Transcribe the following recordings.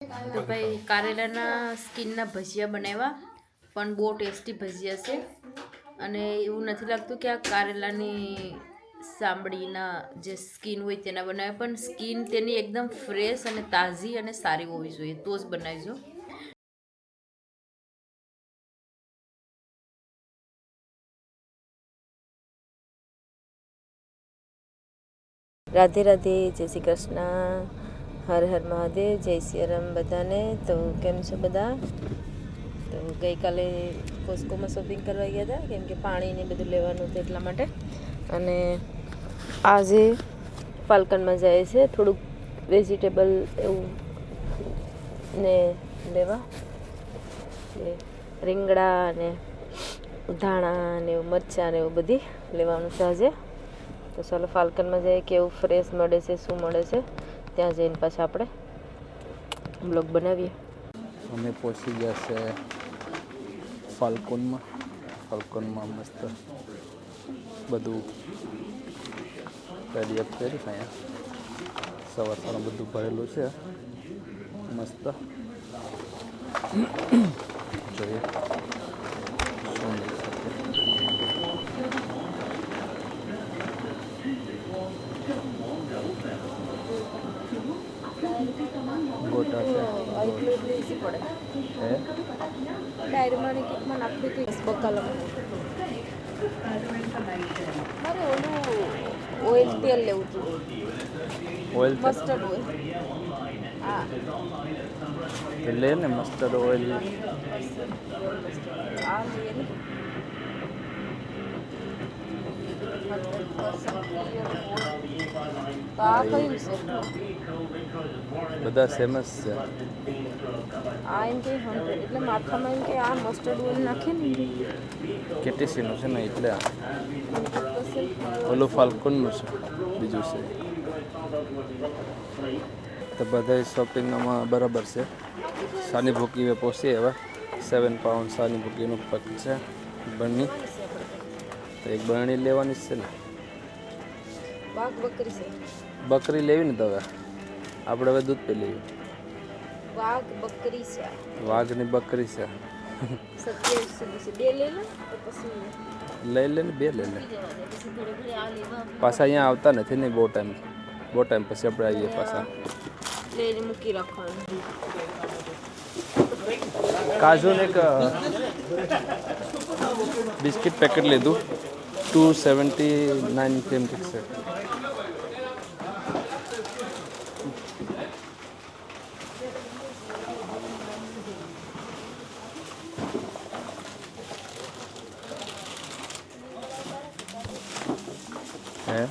તો ભાઈ કારેલાના સ્કિનના ભજીયા બનાવ્યા, પણ બહુ ટેસ્ટી ભજીયા છે. અને એવું નથી લાગતું કે આ કારેલાની સાંભળીના જે સ્કિન હોય તેના બનાવ્યા, પણ સ્કિન તેની એકદમ ફ્રેશ અને તાજી અને સારી હોવી જોઈએ, તો જ બનાવજો. રાધે રાધે, જય શ્રી કૃષ્ણ, હર હર મહાદેવ, જય સિયારામ બધાને. તો કેમ છે બધા? તો ગઈકાલે કોસ્કોમાં શોપિંગ કરવા ગયા હતા, કેમ કે પાણીને બધું લેવાનું હતું એટલા માટે. અને આજે ફાલ્કનમાં જાય છે થોડુંક વેજીટેબલ એવું ને લેવા, રીંગણા અને ધાણા ને એવું મરચાં ને એવું બધી લેવાનું છે આજે. તો ચાલો ફાલ્કનમાં જઈએ, કેવું ફ્રેશ મળે છે, શું મળે છે, ત્યાં જઈને પાછા આપણે બ્લોગ બનાવીએ. અમે પહોંચી ગયા છે ફાલ્કનમાં મસ્ત બધું રેડી અપ કર્યું છે. અહીંયા સવાર બધું ભરેલું છે મસ્ત. જોઈએ શું મળી શકે. ગોટા છે હે ડાયરીમાં કેકમાં નાખી દઈશ બકાલામાં. મારે ઓલું ઓઇલ તેલ લેવું હતું, ઓઇલ મસ્ટર્ડ ઓઇલ. હા, લે ને મસ્ટર્ડ ઓઇલ. આ લઈએ ને. તો આ કયું છે? બધા સેમ જ છે. આ એમ કે 100, એટલે માથામાં એમ કે આ મસ્ટર્ડ ઓઇલ નાખે ને કેટીસીનું છે ને, એટલે ઓલું ફાલ્કનનું છે, બીજું છે. તો બધા શોપિંગમાં બરાબર છે. સાની ભૂકી પહોંચી હવે 7 પાઉન્ડ સાની ભૂકીનું પગ છે બરણી. તો એક બરણી લેવાની જ છે ને. વાઘ બકરી છે. બકરી લેવી ને, તો હવે આપણે હવે દૂધ પી લેવી. વાઘ બકરી છે. વાઘની બકરી છે. 27 સુધી છે. બે લઈ લે તો પછી લઈ લે ને, બે લઈ લે. પાછા અહીંયા આવતા નથી ને બહુ ટાઈમ પછી આપણે આવીએ પાછા. લઈને મૂકી રાખવાનું. કાજુ ને એક બિસ્કિટ પેકેટ લીધું, 279 કેમ છે. હે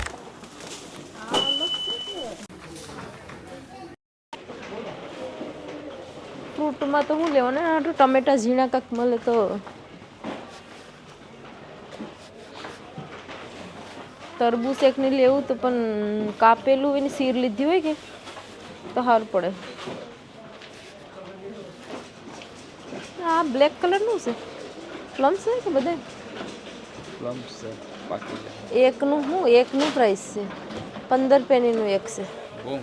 ફ્રૂટમાં તો શું લેવાનું ને, આટલું ટમેટા ઝીણા કાંક મળે તો. તરબૂચ એક નહીં લેવું તો, પણ કાપેલું એની સીર લીધી હોય કે તો સારું પડે. આ બ્લેક કલરનું છે, પ્લમ છે કે બધા પ્લમ છે બાકી એકનું શું, એકનું પ્રાઇસ છે 15 પેનીનું એક છે. બહુ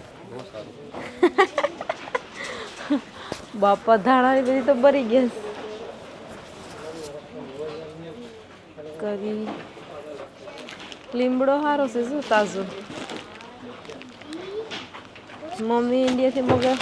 સારું. બાપા ધાણાની બધી તો બરી ગયા કરી. લીમડો સારો છે શું, તાજો. મમ્મી ઇન્ડિયાથી મગા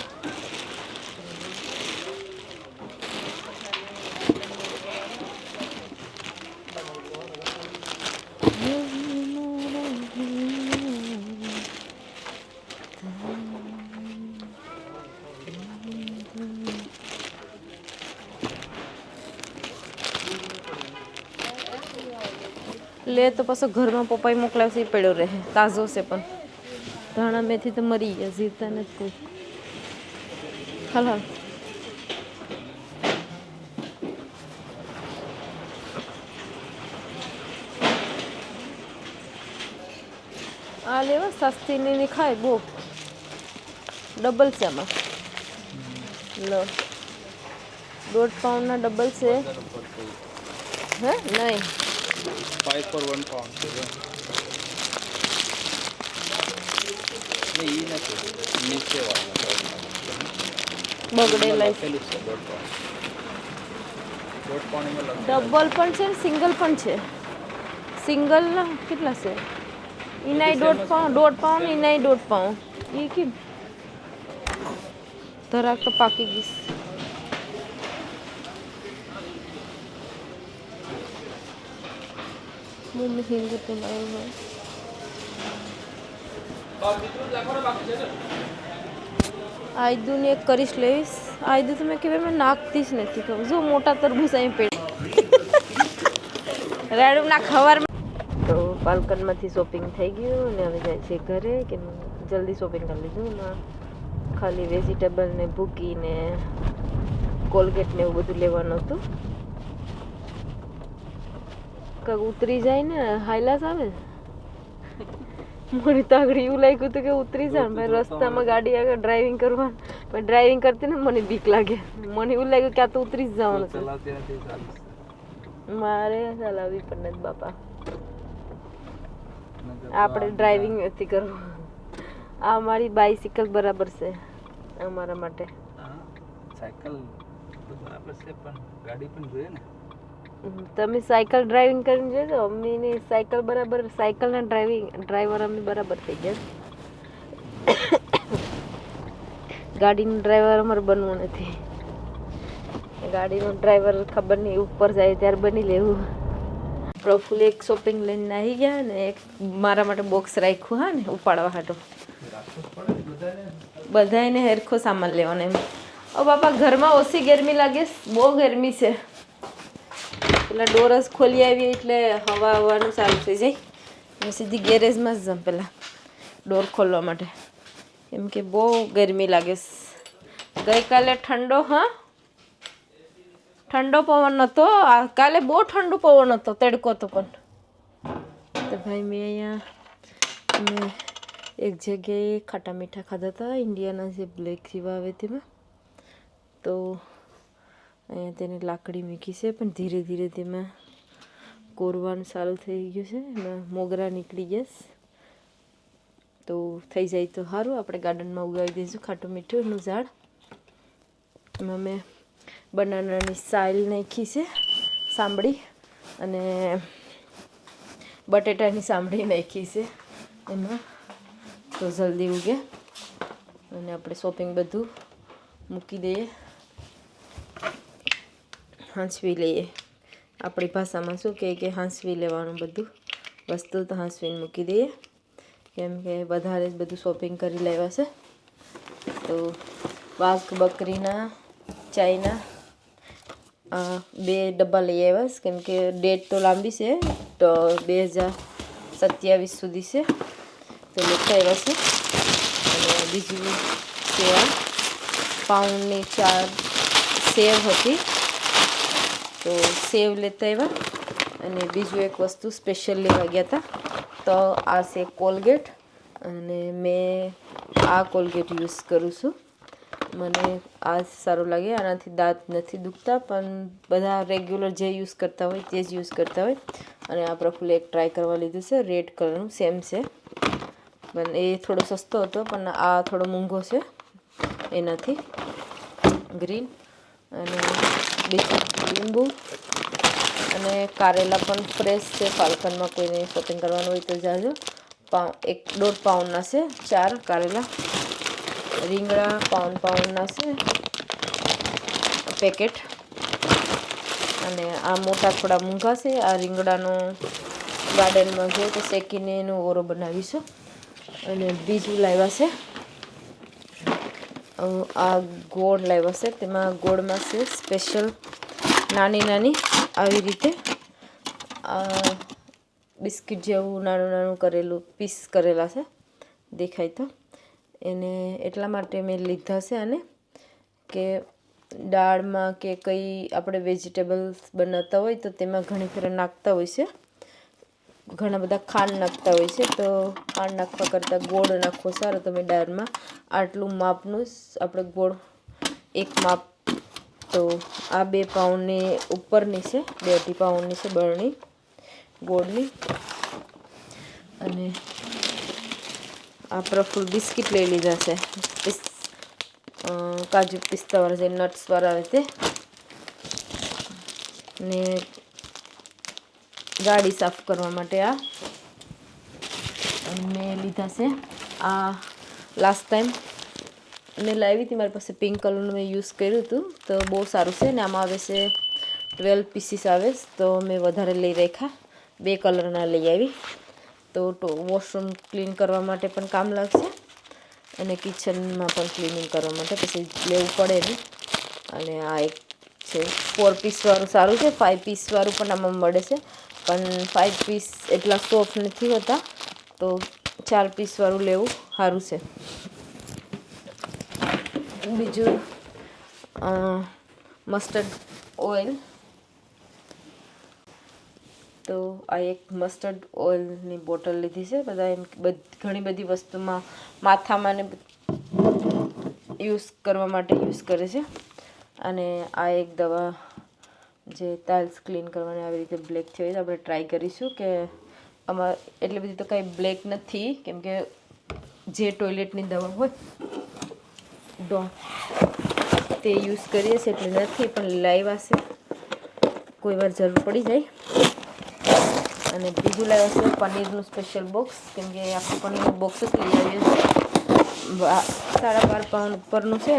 લે તો પાછો ઘરમાં પપ્પાએ મોકલાવશે એ પડ્યો રહે, તાજો છે. પણ ધાણા મેથી તો મરી ગયા, જીવતા નથી કોઈ. હાલ હાલ. આ લેવા સસ્તી ની ખાય બહુ. ડબલ છે આમાં. લો 1.5 પાઉન્ડના ડબલ છે. હે નહીં, 5 for 1 pound છે. नहीं ये ना नीचे वाला બગડેલા લખેલું છે 1.5 પાઉન્ડ. 1.5 પાઉન્ડમાં લખેલું ડબલ પણ છે સિંગલ પણ છે. સિંગલ કેટલા છે? ઇનાય 1.5 પાઉન્ડ, 1.5 પાઉન્ડ, ઇનાય 1.5 પાઉન્ડ. એ કેમ ધરાક તો પાકી ગઈશ. મમ્મી હિંગુ તો લાવ્યો હોય. આયદુને એક કરીશ લઈશ. આયદુ તો મેં કહેવાય મેં નાખતી જ નથી. કહું જો મોટા તરબૂચ અહીં પેટ રેડું ના ખબર. તો પાલકનમાંથી શોપિંગ થઈ ગયું અને હવે જાય છે ઘરે કે જલ્દી શોપિંગ કરી લીધું. એમાં ખાલી વેજીટેબલ ને ભૂકી ને કોલગેટ ને એવું બધું લેવાનું હતું. કાંક ઉતરી જાય ને હાઈલાસ આવે. મને તો આગળ એવું લાગ્યું હતું કે ઉતરી જાય ભાઈ રસ્તામાં ગાડી આગળ ડ્રાઇવિંગ કરવાનું. મેં ડ્રાઇવિંગ કરતી ને મને બીક લાગે. મને એવું લાગ્યું કે આ તો ઉતરી જ જવાનું છે. મારે ચલાવવી પણ નથી બાપા. આપણે ડ્રાઇવિંગ નથી કરવું. આ મારી બાઇસિકલ બરાબર છે અમારા માટે. સાયકલ તો બરાબર છે પણ ગાડી પણ જોઈએ ને. તમે સાયકલ ડ્રાઇવિંગ કરીને જોજો. અમ્મીની સાયકલ બરાબર, સાયકલના ડ્રાઈવર અમે બરાબર થઈ ગયા. ગાડીનો ડ્રાઈવર અમારે બનવું નથી. ગાડીનો ડ્રાઈવર ખબર નહીં ઉપર જાય ત્યારે બની લેવું. પ્રફુલ એક શોપિંગ લઈને આવી ગયા ને એક મારા માટે બોક્સ રાખ્યું. હા ને ઉપાડવા હાટો બધાને હેરખો સામાન લેવાનો એમ. ઓ બાપા ઘરમાં ઓછી ગરમી લાગે, બહુ ગરમી છે. પેલા ડોરસ ખોલી આવી એટલે હવા હવાનું ચાલુ થઈ જાય. મેં સીધી ગેરેજમાં જ જાઉં પહેલાં ડોર ખોલવા માટે, કેમ કે બહુ ગરમી લાગે. ગઈકાલે ઠંડો પવન નહોતો. કાલે બહુ ઠંડો પવન હતો, તડકો હતો પણ. તો ભાઈ મેં અહીંયા એક જગ્યાએ ખાટા મીઠા ખાધા હતા ઇન્ડિયાના જે બ્લેક જેવા આવે તેમાં. તો અહીંયા તેને લાકડી મૂકી છે પણ ધીરે ધીરે તેમાં કોરવાનું ચાલુ થઈ ગયું છે. એમાં મોગરા નીકળી ગયા. તો થઈ જાય તો સારું, આપણે ગાર્ડનમાં ઉગાવી દઈશું ખાટું મીઠુંનું ઝાડ. એમાં મેં બનાનાની સાલ નાખી છે, સાંભળી, અને બટેટાની સાંભળી નાખી છે એમાં. તો જલ્દી ઉગે અને આપણે શોપિંગ બધું મૂકી દઈએ, હાંસવી લઈએ. આપણી ભાષામાં શું કહે કે હાંસવી લેવાનું બધું વસ્તુ, તો હાંસવીને મૂકી દઈએ. કેમ કે વધારે જ બધું શોપિંગ કરી લેવા છે. તો વાઘ બકરીના ચાઈના 2 ડબ્બા લઈ આવ્યા. કેમ કે ડેટ તો લાંબી છે, તો 2027 સુધી છે, તો લેતા આવ્યા છે. અને બીજું સેવા પાઉન્ડની 4 સેવ હતી, તો સેવ લેતા આવ્યા. અને બીજું એક વસ્તુ સ્પેશિયલ લેવા ગયા હતા, તો આ છે કોલગેટ. અને મેં આ કોલગેટ યુઝ કરું છું. મને આ સારું લાગે. આનાથી દાંત નથી દુખતા, પણ બધા રેગ્યુલર જે યુઝ કરતા હોય તે જ યુઝ કરતા હોય. અને આ પ્રફુલ્લે એક ટ્રાય કરવા લીધું છે, રેડ કલરનું સેમ છે, પણ એ થોડો સસ્તો હતો, પણ આ થોડો મોંઘો છે એનાથી, ગ્રીન. અને બીજું લીંબુ અને કારેલા પણ ફ્રેશ છે. પાલકનમાં કોઈને શોપિંગ કરવાનું હોય તો જાજો. 1.5 પાઉન્ડના છે 4 કારેલા. રીંગણા પાઉન્ડના છે પેકેટ. અને આ મોટા થોડા મૂંઘા છે. આ રીંગણાનો ગાર્ડનમાં જોઈએ તો શેકીને એનો ઓરો બનાવીશું. અને બીજું લાવ્યા છે આ ગોળ લાવ્યા છે. તેમાં ગોળમાં છે સ્પેશિયલ નાની નાની આવી રીતે આ બિસ્કિટ જેવું નાનું નાનું કરેલું પીસ કરેલા છે, દેખાય તો. એને એટલા માટે મેં લીધા છે આને, કે દાળમાં કે કંઈ આપણે વેજીટેબલ્સ બનાવતા હોય તો તેમાં ઘણી ફેર નાખતા હોય છે, ઘણા બધા ખાંડ નાખતા હોય છે. તો ખાંડ નાખવા કરતાં ગોળ નાખવો સારો. તમે દાળમાં આટલું માપનું જ આપણે ગોળ 1 માપ. તો આ 2 પાઉન્ડની ઉપરની છે, 2 પાઉન્ડની છે બરણી ગોળની. અને આ પ્રફુલ બિસ્કિટ લઈ લીધા છે, કાજુ પિસ્તાવાળા જે નટ્સવાળા આવે તે, ને ગાડી સાફ કરવા માટે આ. અને મેં લીધા છે આ લાસ્ટ ટાઈમ મેં લાવી હતી, મારી પાસે પિંક કલરનું મેં યુઝ કર્યું હતું તો બહુ સારું છે. ને આમાં આવે છે 12 પીસીસ આવે, તો મેં વધારે લઈ રાખ્યા, 2 કલરના લઈ આવી. તો વોશરૂમ ક્લીન કરવા માટે પણ કામ લાગશે અને કિચનમાં પણ ક્લિનિંગ કરવા માટે પછી લેવું પડે નહીં. અને આ એક છે 4 પીસવાળું સારું છે, 5 પીસવાળું પણ આમાં મળે છે, પણ 5 પીસ એટલા સોફ્ટ નથી હોતા, તો 4 પીસવાળું લેવું સારું છે. બીજું મસ્ટર્ડ ઓઇલ, તો આ એક મસ્ટર્ડ ઓઇલની બોટલ લીધી છે. બધા એમ ઘણી બધી વસ્તુમાં માથામાં ને યુઝ કરવા માટે યુઝ કરે છે. અને આ એક દવા જે ટાઇલ્સ ક્લીન કરવાની આવી રીતે બ્લેક છે, આપણે ટ્રાય કરીશું કે આમાં એટલી બધી તો કાંઈ બ્લેક નથી, કેમ કે જે ટોયલેટની દવા હોય તે યુઝ કરીએ છીએ એટલે નથી, પણ લાવ્યા છે, કોઈ વાર જરૂર પડી જાય. અને બીજું લાવ્યા છે પનીરનું સ્પેશિયલ બોક્સ, કેમ કે આખું પનીરનું બોક્સ જ લઈ આવીએ છીએ. 12.5 પાઉન્ડ ઉપરનું છે.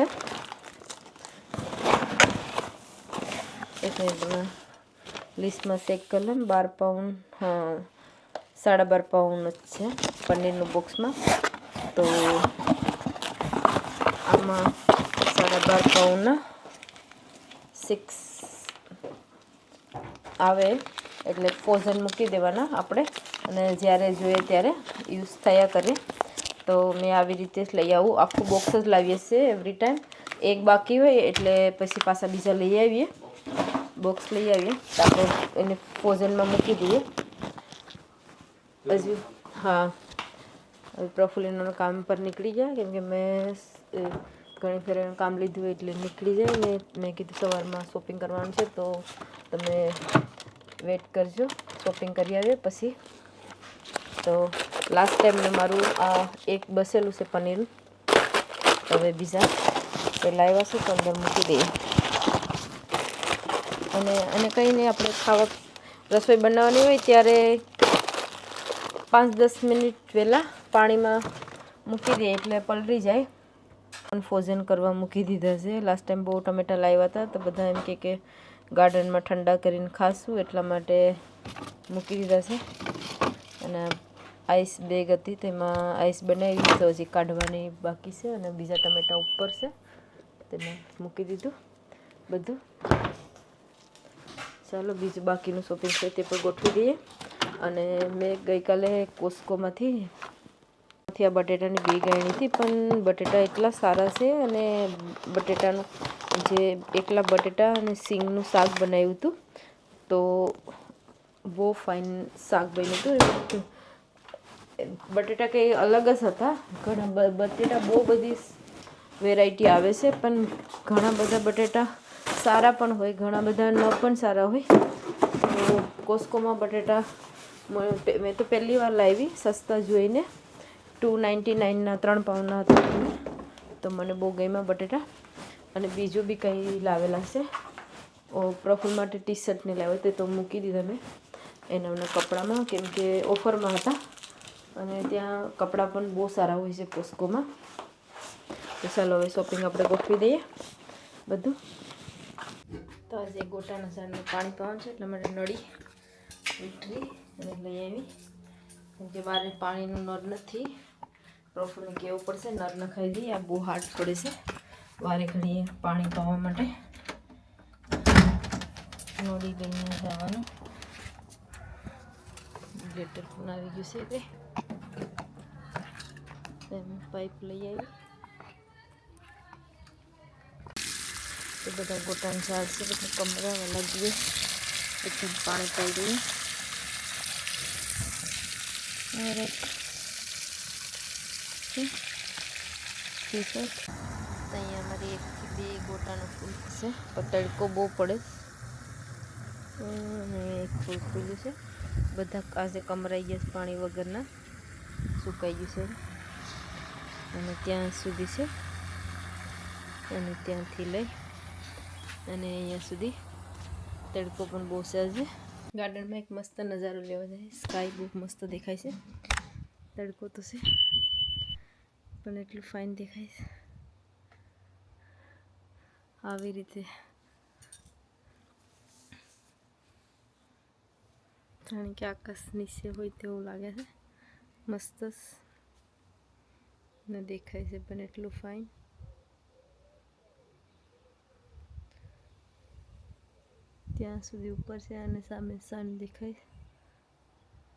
એટલે લિસ્ટમાં ચેક કરી લો, 12 પાઉન્ડ, હા 12.5 પાઉન્ડ જ છે પનીરનું બોક્સમાં. તો આમાં 12.5 પાઉન્ડના 6 આવે, એટલે ફ્રોઝન મૂકી દેવાના આપણે, અને જ્યારે જોઈએ ત્યારે યુઝ થયા કરીએ. તો મેં આવી રીતે જ લઈ આવું, આખું બોક્સ જ લાવીએ છીએ એવરી ટાઈમ. એક બાકી હોય એટલે પછી પાછા બીજા લઈ આવીએ, બોક્સ લઈ આવીએ તો આપણે એને ફ્રોઝનમાં મૂકી દઈએ. હજુ હા, હવે પ્રફુલ્લીનું કામ પર નીકળી ગયા, કેમ કે મેં ઘણી ફેર કામ લીધું એટલે નીકળી જાય ને. મેં કીધું સવારમાં શોપિંગ કરવાનું છે, તો તમે વેટ કરજો, શોપિંગ કરી આવીએ પછી. તો લાસ્ટ ટાઈમ મેં મારું આ એક બસેલું છે પનીરનું, હવે બીજા પહેલાં આવ્યા છે તો અંદર મૂકી દઈએ. અને કંઈ નહીં, આપણે રસોઈ બનાવવાની હોય ત્યારે 5-10 મિનિટ પહેલાં પાણીમાં મૂકી દઈએ એટલે પલળી જાય. પણ ફ્રોઝન કરવા મૂકી દીધા છે. લાસ્ટ ટાઈમ બહુ ટમેટા લાવ્યા હતા તો બધા એમ કે ગાર્ડનમાં ઠંડા કરીને ખાશું, એટલા માટે મૂકી દીધા છે. અને આઈસ બેગ હતી તેમાં આઈસ બનાવી તો હજી કાઢવાની બાકી છે, અને બીજા ટમેટા ઉપર છે તેમાં મૂકી દીધું બધું. ચાલો બીજું બાકીનું શોપિંગ છે તે પણ ગોઠવી દઈએ. અને મેં ગઈકાલે કોસ્કોમાંથી આ બટેટાની બેગ આવી હતી, પણ બટેટા એટલા સારા છે, અને બટેટાનું જે એકલા બટેટા અને સિંગનું શાક બનાવ્યું હતું તો બહુ ફાઇન શાક બન્યું હતું. બટેટા કંઈ અલગ જ હતા, ઘણા બટેટા બહુ બધી વેરાયટી આવે છે, પણ ઘણા બધા બટેટા સારા પણ હોય, ઘણા બધા ન પણ સારા હોય. તો કોસ્કોમાં બટેટા મેં તો પહેલી વાર લાવી સસ્તા જોઈને, 2.99ના 3 પાઉન્ડના હતા, તો મને બહુ ગમ્યા બટેટા. અને બીજું બી કંઈ લાવેલા છે, પ્રફુલ માટે ટી શર્ટને લાવ્યો તે તો મૂકી દીધા મેં એના કપડામાં, કેમ કે ઓફરમાં હતા, અને ત્યાં કપડાં પણ બહુ સારા હોય છે કોસ્કોમાં. તો ચાલો હવે શોપિંગ આપણે ગોઠવી દઈએ બધું. તો આજે ગોટાના ઝાડનું પાણી પીવાનું છે, એટલે મને નળી મીઠરી અને લઈ આવી, કેમ કે બારે પાણીનું નળ નથી. પ્રફુલને કહેવું પડશે નળ નખાઈ દઈએ, આ બહુ હાર્ડ પડે છે વારે ઘડીએ પાણી પાવા માટે. નળી લઈને જવાનું, લેટર પણ આવી ગયું છે કે પાઇપ લઈ આવી. તો બધા ગોટાના ઝાડ છે, બધા કમરામાં લાગીએ એકદમ પાણી પાઈ દઈએ. ટી-શર્ટ તો અહીંયા અમારી 1-2 ગોટાનું ફૂલ છે, પણ તડકો બહુ પડે અને એક ફૂલ ખુલ્લું છે. બધા આજે કમરાઈ ગયા પાણી વગરના, સુકાઈ ગયું છે, અને ત્યાં સુધી છે. અને ત્યાંથી લઈ અને અહીંયા સુધી તડકો પણ બહુ છે આજે. ગાર્ડનમાં એક મસ્ત નજારો લેવા જાય. સ્કાય બહુ મસ્ત દેખાય છે. તડકો તો છે પણ એટલું ફાઇન દેખાય છે. આવી રીતે જાણે કે આકાશ નીચે હોય તેવું લાગે છે. મસ્ત ને દેખાય છે પણ એટલું ફાઇન. ત્યાં સુધી ઉપર છે અને સામે સન દેખાય.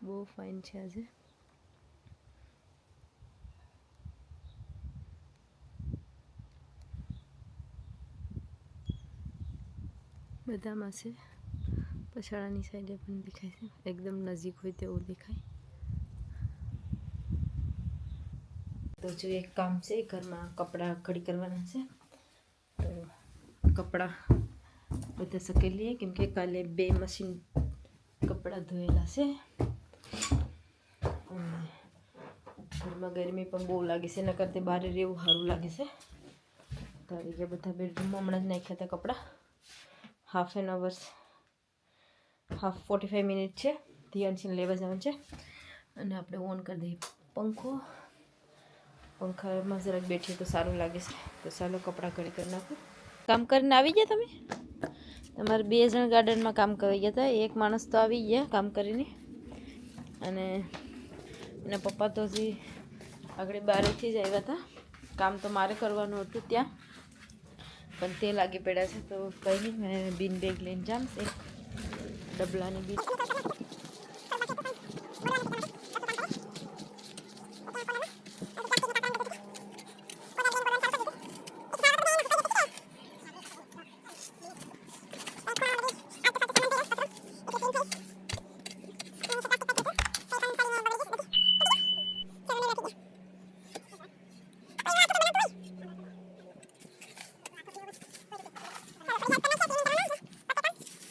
બહુ ફાઇન છે આજે. બધામાં છે. પછાડાની સાઈડે પણ દેખાય છે. એકદમ નજીક હોય તેવું દેખાય. તો જો એક કામ છે, ઘરમાં કપડાં ઘડી કરવાના છે. તો કપડાં બધા સકેલી લઈએ કેમ કે કાલે 2 મશીન કપડાં ધોયેલા છે. ઘરમાં ગરમી પણ બહુ લાગે છે. એના કરતાં બહાર રહેવું સારું લાગે છે. તો આવી ગયા બધા બેડરૂમમાં. હમણાં જ નાખ્યા હતા કપડાં. 45 મિનિટ છે. ધ્યાનથી લેવા જવાનું છે અને આપણે ઓન કરી દઈએ પંખો. પંખામાં જરાક બેઠીએ તો સારું લાગે છે. તો ચાલો કપડાં ઘડી કરી નાખું. કામ કરીને આવી ગયા તમે? તમારે 2 જણ ગાર્ડનમાં કામ કરી ગયા હતા. એક માણસ તો આવી ગયા કામ કરીને અને એના પપ્પા તો હજી આગળ બહારથી જ આવ્યા હતા. કામ તો મારે કરવાનું હતું ત્યાં પણ તે લાગી પડ્યા છે. તો કંઈ નહીં, મેં બિન બેગ લઈને જામ એક ડબલાની બી.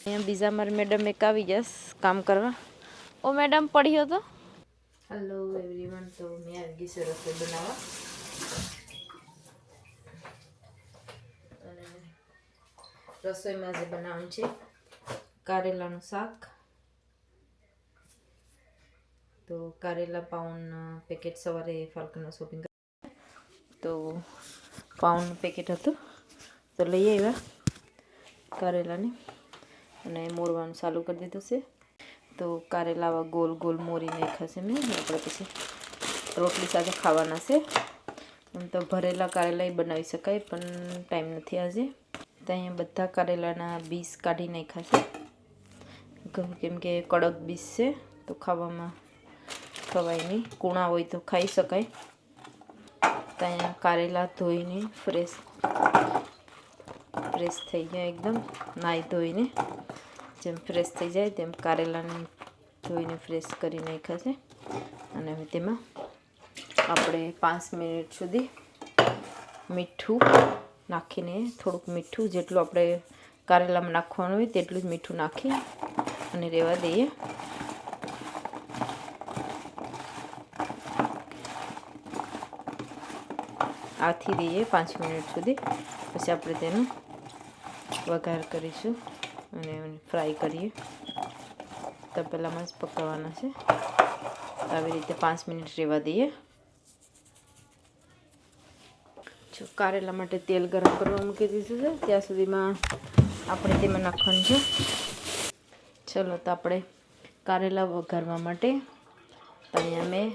અહીંયા બીજા મારા મેડમ એક આવી જશ કામ કરવા. ઓ મેડમ પડ્યો તો. Hello everyone. તો મેં આવી ગઈ છે રસોઈ બનાવવા અને રસોઈમાં જે બનાવવાનું છે કારેલાનું શાક. તો કારેલા પાઉન પેકેટ સવારે ફાલ્કનમાં શોપિંગ તો પાઉન પેકેટ હતું તો લઈ આવ્યા કારેલાને અને મોરવાનું ચાલુ કરી દીધું છે. તો કારેલા ગોલ ગોલ મોરી નાખ્યા છે મેં. આપણે પછી રોટલી સાથે ખાવાના છે. એમ તો ભરેલા કારેલા બનાવી શકાય પણ ટાઈમ નથી આજે. તો અહીંયા બધા કારેલાના બીજ કાઢી નાખ્યા છે કેમ કે કડક બીજ છે તો ખાવામાં ખવાય નહીં. કૂણા હોય તો ખાઈ શકાય. તો અહીંયા કારેલા ધોઈને ફ્રેશ થઈ ગયા. એકદમ નાહી ધોઈને જેમ ફ્રેશ થઈ જાય તેમ કારેલાને ધોઈને ફ્રેશ કરી નાખ્યા છે. અને હવે તેમાં આપણે 5 મિનિટ સુધી મીઠું નાખીને, થોડુંક મીઠું જેટલું આપણે કારેલામાં નાખવાનું હોય તેટલું જ મીઠું નાખી અને રહેવા દઈએ. આથી દઈએ 5 મિનિટ સુધી. પછી આપણે તેનો વઘાર કરીશું અને ફ્રાય કરીએ. તપેલામાં જ પકાવવાના છે. આવી રીતે 5 મિનિટ રહેવા દઈએ. જો કારેલા માટે તેલ ગરમ કરવા મૂકી દીધું છે. ત્યાં સુધીમાં આપણે તેમાં નાખવાનું છે. ચલો તો આપણે કારેલા વઘારવા માટે અહીંયા મેં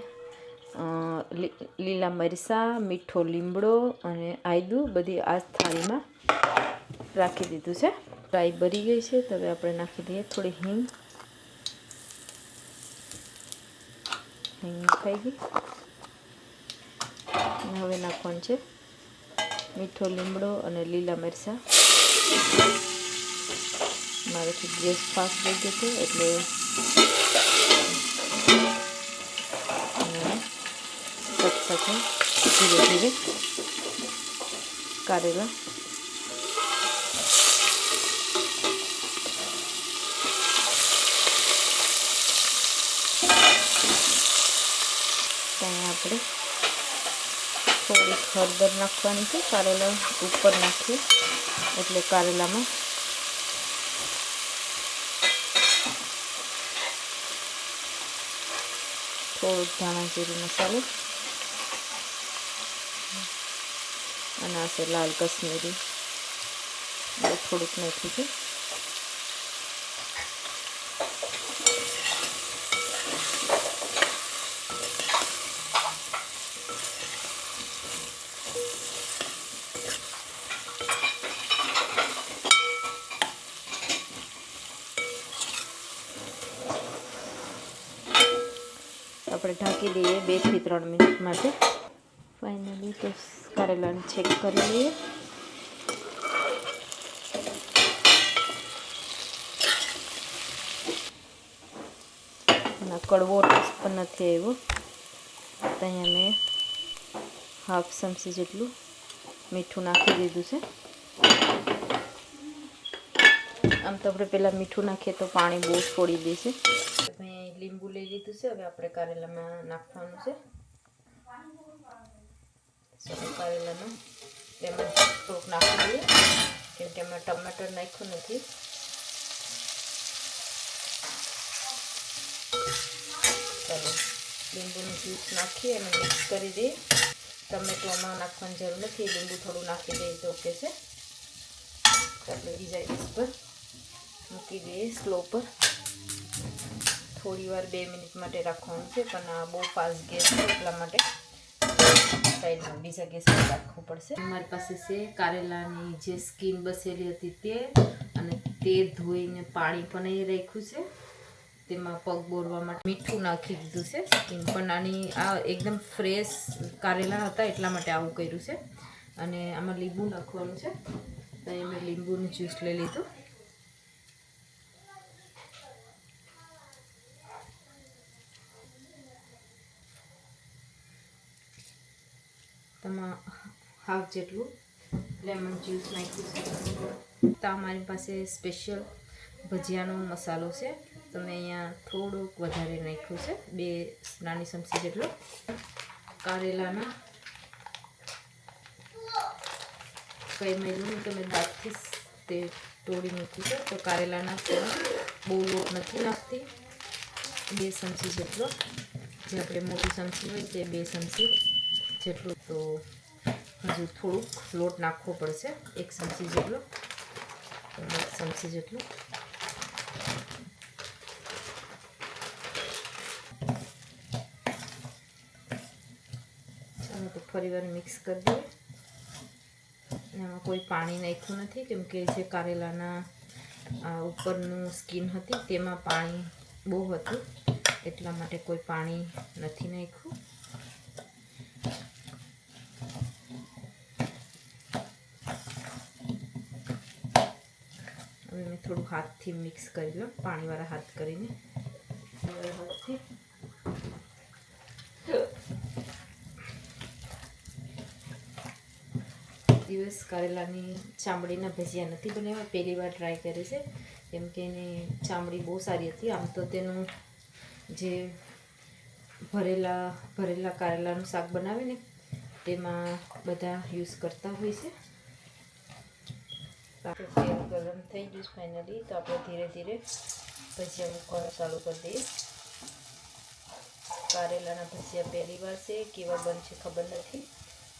લીલા મરચાં, મીઠો લીમડો અને આદું બધી આ થાળીમાં રાખી દીધું છે. ફ્રાય બરી ગઈ છે તો હવે આપણે નાખી દઈએ થોડી હિંગ. હિંગ ખાઈ ગઈ. અને હવે નાખવાનું છે મીઠો લીમડો અને લીલા મરચાં. મારેથી ગેસ ફાસ્ટ થઈ ગયો છે એટલે સાથે ધીરે ધીરે કારેલા ત્યાં આપણે થોડી હળદર નાખવાની છે. કારેલા ઉપર નાખીએ એટલે કારેલામાં થોડુંક ધાણા જીરું મસાલો અને આ છે લાલ કશ્મીરી થોડુંક નાખ્યું છે. આપણે ઢાંકી દઈએ 2 થી 3 મિનિટ માટે. ફાઇનલી તો કારેલાને ચેક કરી લઈએ. અને કડવો ટેસ્ટ પણ નથી આવ્યો. અહીંયા મેં હાફ ચમચી જેટલું મીઠું નાખી દીધું છે. આમ તો આપણે પહેલાં મીઠું નાખીએ તો પાણી બહુ છોડી દેશે. મેં લીંબુ લઈ લીધું છે. હવે આપણે કારેલામાં નાખવાનું છે. કારેલામાં એમાં થોડુંક નાખી દઈએ કેમ કે એમાં ટમાટર નાખ્યું નથી. ચાલો લીંબુનું જ્યુસ નાખીએ અને મિક્સ કરી દઈએ. ટમેટો આમાં નાખવાની જરૂર નથી, લીંબુ થોડું નાખી દઈએ તો ઓકે છે. આપણે બીજા ગેસ પર મૂકી દઈએ સ્લો પર. થોડી વાર 2 મિનિટ માટે રાખવાનું છે, પણ આ બહુ ફાસ્ટ ગેસ છે એટલા માટે સાઈડમાં બીજા ગેસ પર રાખવું પડશે. મારી પાસે છે કારેલાની જે સ્કીન બસેલી હતી તે, અને તે ધોઈને પાણી પણ અહીં રાખ્યું છે. તેમાં પગ બોરવા માટે મીઠું નાખી દીધું છે. સ્કીન પણ આની આ એકદમ ફ્રેશ કારેલા હતા એટલા માટે આવું કર્યું છે. અને આમાં લીંબુ નાખવાનું છે. તો અહીં મેં લીંબુનું જ્યુસ લઈ લીધું. તેમાં હાફ જેટલું લેમન જ્યુસ નાખ્યું છે. તો અમારી પાસે સ્પેશિયલ ભજીયાનો મસાલો છે, તો મેં અહીંયા થોડુંક વધારે નાખ્યું છે, 2 નાની ચમચી જેટલો. કારેલાના કંઈ મેલું નહીં, તો મેં દાંતથી તે તોડી મૂક્યું છે. તો કારેલાના બહુ લોટ નથી નાખતી. 2 ચમચી જેટલો, જે આપણે મોટી ચમચી હોય તે 2 ચમચી જેટલું. તો હજુ થોડુંક લોટ નાખવો પડશે, 1 ચમચી જેટલો. 1 ચમચી જેટલું. ચાલો તો ફરી વાર મિક્સ કરી દઈએ. એમાં કોઈ પાણી નાખ્યું નથી કેમ કે જે કારેલાના ઉપરનું સ્કીન હતી તેમાં પાણી બહુ હતું એટલા માટે કોઈ પાણી નથી નાખ્યું. હવે મેં થોડું હાથથી મિક્સ કરી લો, પાણીવાળા હાથ કરીને. હાથથી દિવસ કારેલાની ચામડીના ભજીયા નથી બનાવ્યા, પહેલી વાર ટ્રાય કરે છે કેમ કે એની ચામડી બહુ સારી હતી. આમ તો તેનું જે ભરેલા કારેલાનું શાક બનાવે ને તેમાં બધા યુઝ કરતા હોય છે. તેલ ગરમ થઈ ગયું ફાઇનલી, તો આપણે ધીરે ધીરે ભજીયા મૂકવાનું ચાલુ કરી દઈએ. કારેલાના ભજીયા પહેલી વાર છે, કેવા બનશે ખબર નથી.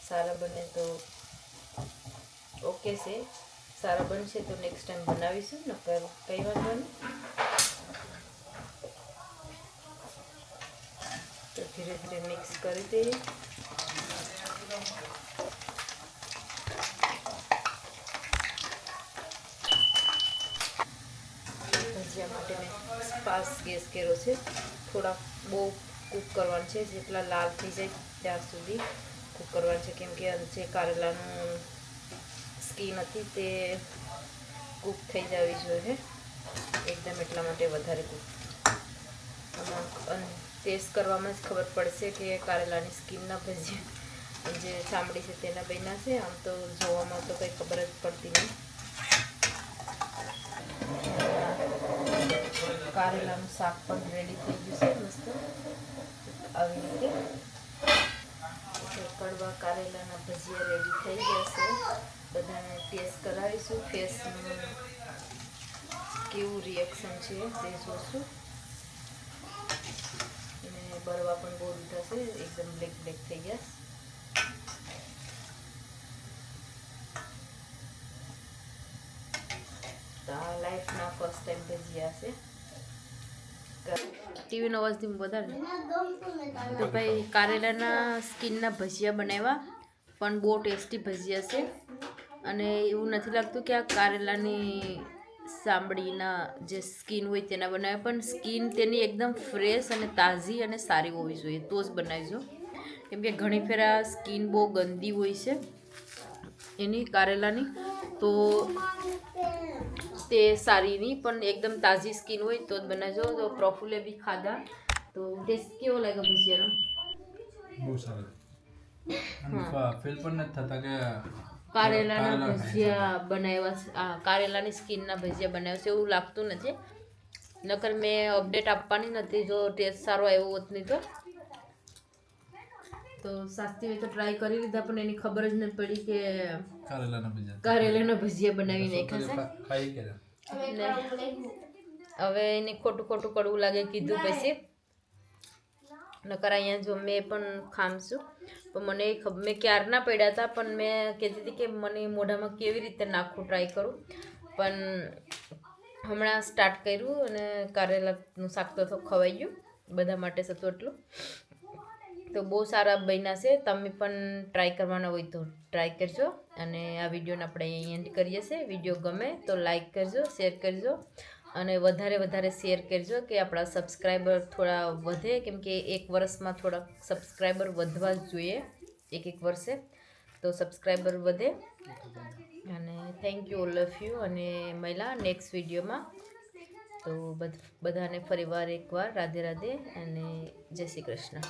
સારા બને તો ઓકે છે, સારા બનશે તો નેક્સ્ટ ટાઈમ બનાવીશું, નકર કંઈ વાંધો નહીં. તો ધીરે ધીરે મિક્સ કરી દઈએ. ભજીયા માટે મેં ફાસ્ટ ગેસ કર્યો છે. થોડા બહુ કૂક કરવાનું છે, જેટલા લાલ થઈ જાય ત્યાં સુધી કૂક કરવાનું છે, કેમ કે જે કારેલાનું સ્કીન હતી તે કૂક થઈ જવી જોઈએ એકદમ, એટલા માટે વધારે કૂક. ટેસ્ટ કરવામાં જ ખબર પડશે કે કારેલાની સ્કીનના ભજીયા જે ચામડી છે તેના બન્યા છે. આમ તો જોવામાં તો કંઈ ખબર જ પડતી નહીં. કારેલાનું શાક પણ રેડી થઈ ગયું છે મસ્ત આવી રીતે. કડવા કારેલાના ભજીયા રેડી થઈ ગયા છે. બધાને ટેસ્ટ કરાવીશું. ફેસનું કેવું રિએક્શન છે તે જોશું. અને બરવા પણ બહુ લીધા છે, એકદમ બ્લેક બ્લેક થઈ ગયા. તો આ લાઈફના ફર્સ્ટ ટાઈમ ભજીયા છે. ટીવીનો અવાજથી વધારે તો ભાઈ કારેલાના સ્કિનના ભજીયા બનાવ્યા, પણ બહુ ટેસ્ટી ભજીયા છે. અને એવું નથી લાગતું કે આ કારેલાની સાંભળીના જે સ્કિન હોય તેના બનાવ્યા, પણ સ્કિન તેની એકદમ ફ્રેશ અને તાજી અને સારી હોવી જોઈએ તો જ બનાવીજો. કેમ કે ઘણી ફેર આ સ્કિન બહુ ગંદી હોય છે એની કારેલાની, તો તે સારી નહીં, પણ એકદમ તાજી સ્કિન હોય તો જ બનાવજો. તો પ્રફુલ્લે બી ખાધા, તો ટેસ્ટ કેવો લાગ્યો ભજીયાનો? બહુ સારું. ફીલ પણ નથી થતા કે કારેલાના ભજીયા બનાવ્યા છે. કારેલાની સ્કિનના ભજીયા બનાવ્યા છે એવું લાગતું નથી. નકર મેં અપડેટ આપવાની નથી જો ટેસ્ટ સારો આવ્યો હોત નહીં તો શાસ્ત્રીએ તો ટ્રાય કરી લીધા, પણ એની ખબર જ નથી પડી કે કારેલાના ભજીયા બનાવી નાખ્યા છે. હવે એને ખોટું ખોટું કડવું લાગે કીધું પછી. નકર અહીંયા જો મેં પણ ખામશું, પણ મને મેં ક્યારના પડ્યા હતા, પણ મેં કહેતી હતી કે મને મોઢામાં કેવી રીતે નાખવું ટ્રાય કરું, પણ હમણાં સ્ટાર્ટ કર્યું અને કારેલાનું શાક તો ખવાઈ ગયું, બધા માટે હતું એટલું. તો બહુ સારા બન્યા છે. તમે પણ ટ્રાય કરવાના હોય તો ટ્રાય કરજો. અને આ વિડીયોને આપણે અહીં એન્ડ કરીએ છીએ. વિડીયો ગમે તો લાઈક કરજો, શેર કરજો અને વધારે શેર કરજો કે આપણા સબસ્ક્રાઈબર થોડા વધે. કેમ કે એક વર્ષમાં થોડા સબસ્ક્રાઈબર વધવા જ જોઈએ, એક વર્ષે તો સબસ્ક્રાઈબર વધે. અને thank you all of you. અને મળ્યા નેક્સ્ટ વિડીયોમાં. તો બધાને ફરીવાર એકવાર રાધે રાધે અને જય શ્રી કૃષ્ણ.